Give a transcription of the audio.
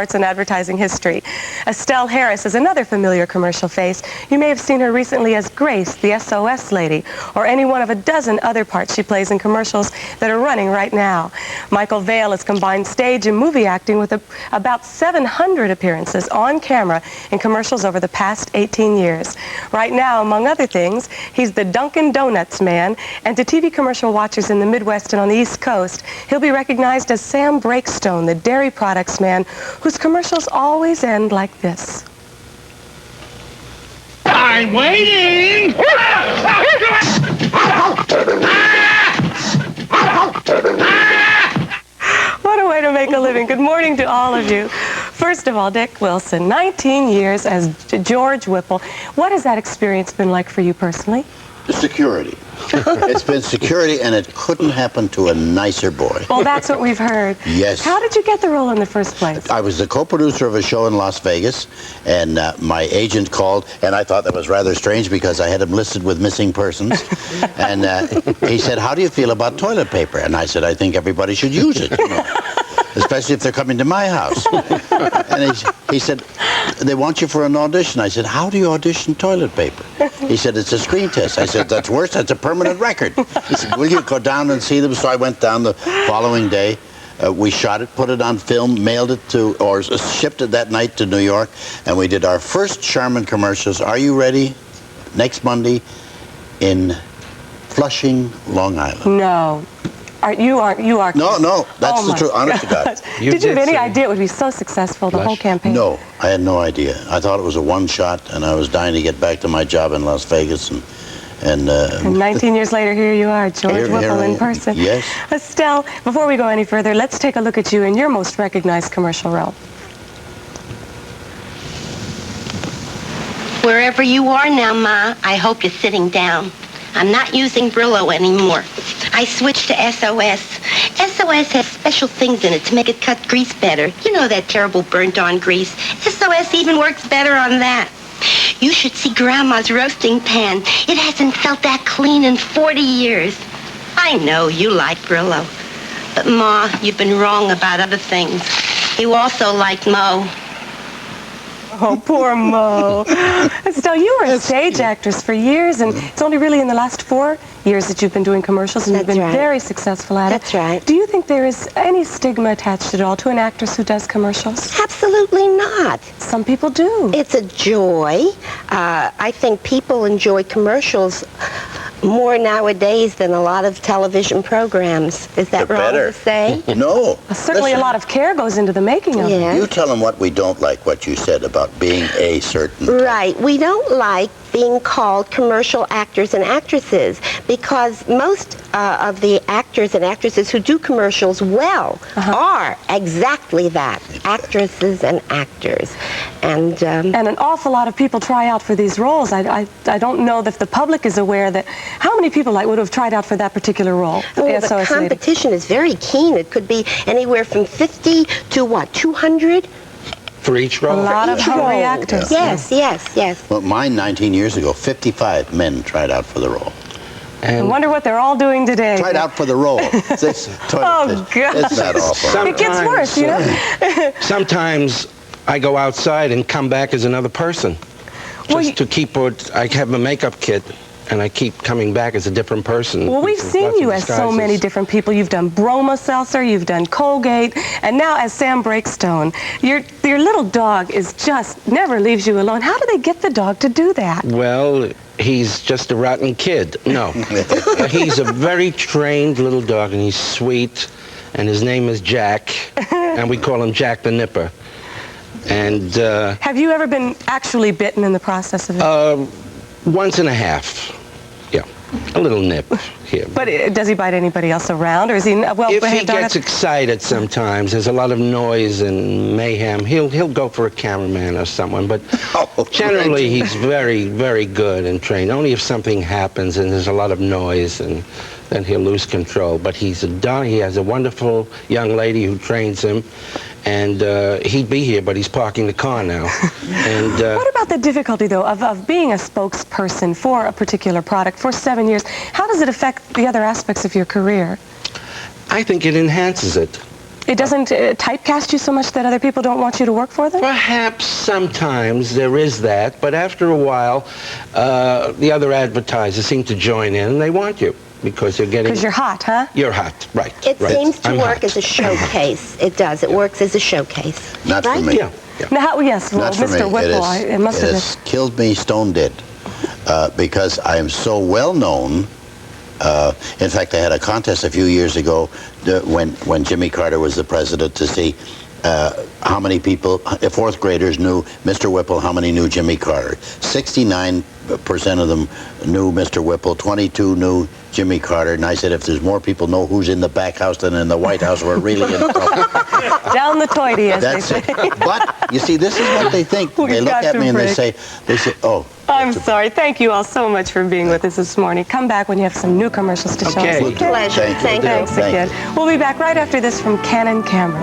arts and advertising history. Estelle Harris is another familiar commercial face. You may have seen her recently as Grace, the SOS lady, or any one of a dozen other parts she plays in commercials that are running right now. Michael Vale has combined stage and movie acting with about 700 appearances on camera in commercials over the past 18 years. Right now, among other things, he's the Dunkin' Donuts man, and to TV commercial watchers in the Midwest and on the East Coast, he'll be recognized as Sam Breakstone, the dairy products man, whose commercials always end like this. I'm waiting! What a way to make a living. Good morning to all of you. First of all, Dick Wilson, 19 years as George Whipple. What has that experience been like for you personally? Security. It's been security, and it couldn't happen to a nicer boy. Well, that's what we've heard. Yes. How did you get the role in the first place? I was the co-producer of a show in Las Vegas, and my agent called, and I thought that was rather strange because I had him listed with missing persons. And he said, "How do you feel about toilet paper?" And I said, "I think everybody should use it, you know, especially if they're coming to my house." And he said, "They want you for an audition." I said, "How do you audition toilet paper?" He said, "It's a screen test." I said, "That's worse. That's a permanent record." He said, "Will you go down and see them?" So I went down the following day. We shot it, put it on film, mailed it to, or shipped it that night to New York, and we did our first Charmin commercials. Are you ready? Next Monday in Flushing, Long Island. No. You are. No, that's the truth, honest to God. Did you have any idea it would be so successful, the whole campaign? No, I had no idea. I thought it was a one-shot, and I was dying to get back to my job in Las Vegas. And 19 years later, here you are, George Whipple in person. Yes. Estelle, before we go any further, let's take a look at you in your most recognized commercial role. Wherever you are now, Ma, I hope you're sitting down. I'm not using Brillo anymore. I switched to SOS. SOS has special things in it to make it cut grease better. You know that terrible burnt-on grease. SOS even works better on that. You should see Grandma's roasting pan. It hasn't felt that clean in 40 years. I know you like Brillo. But, Ma, you've been wrong about other things. You also like Mo. Oh, poor Mo. Estelle, you were a stage actress for years, and it's only really in the last 4 years that you've been doing commercials, and you've been very successful at it. That's right. Do you think there is any stigma attached at all to an actress who does commercials? Absolutely not. Some people do. It's a joy. I think people enjoy commercials more nowadays than a lot of television programs. Is that wrong to say? No. Certainly a lot of care goes into the making of it. You tell them what we don't like, what you said about being a certain... Right. We don't like being called commercial actors and actresses because most of the actors and actresses who do commercials well are exactly that, actresses and actors. And an awful lot of people try out for these roles. I don't know if the public is aware that how many people would have tried out for that particular role. Well, the competition is very keen. It could be anywhere from 50 to what, 200? For each role? A lot of hungry actors. Yes, yes, yes. Well, mine 19 years ago, 55 men tried out for the role. And I wonder what they're all doing today. Tried out for the role. Oh, God. Isn't that awful? It gets worse, you know? Sometimes I go outside and come back as another person. Just to keep what I have a makeup kit, and I keep coming back as a different person. Well, we've seen you as so many different people. You've done Bromo Seltzer, you've done Colgate, and now as Sam Breakstone. Your little dog is just never leaves you alone. How do they get the dog to do that? Well, he's just a rotten kid. No. He's a very trained little dog, and he's sweet, and his name is Jack, and we call him Jack the Nipper. And have you ever been actually bitten in the process of it? Once and a half. Yeah, a little nip here. But does he bite anybody else around, or is he well behaved? If he gets excited sometimes, there's a lot of noise and mayhem, he'll go for a cameraman or someone, but generally he's very, very good and trained. Only if something happens and there's a lot of noise, and then he'll lose control. But he has a wonderful young lady who trains him, and he'd be here, but he's parking the car now. And what about the difficulty, though, of being a spokesperson for a particular product for 7 years? How does it affect the other aspects of your career? I think it enhances it. It doesn't typecast you so much that other people don't want you to work for them? Perhaps sometimes there is that, but after a while, the other advertisers seem to join in, and they want you because you're getting... Because you're hot, huh? You're hot, right. It right. seems to I'm work hot. as a showcase. It does. It works as a showcase. Not right? for me. Yeah. Now, yes, well, Not for Mr. me. Whipple, it must have has killed me stone dead because I am so well known. In fact, I had a contest a few years ago when Jimmy Carter was the president to see how many people, fourth graders, knew Mr. Whipple, how many knew Jimmy Carter. 69% of them knew Mr. Whipple, 22 knew Jimmy Carter, and I said, if there's more people know who's in the back house than in the White House, we're really in trouble. down the toity, as That's they say. it. But, you see, this is what they think. We've They look got at to me and they break. say, oh. I'm sorry. Thank you all so much for being with us this morning. Come back when you have some new commercials to show Okay. us. We'll do it. Pleasure. Thank you. Thank you. Thanks Thank again. We'll be back right after this from Canon Cameras.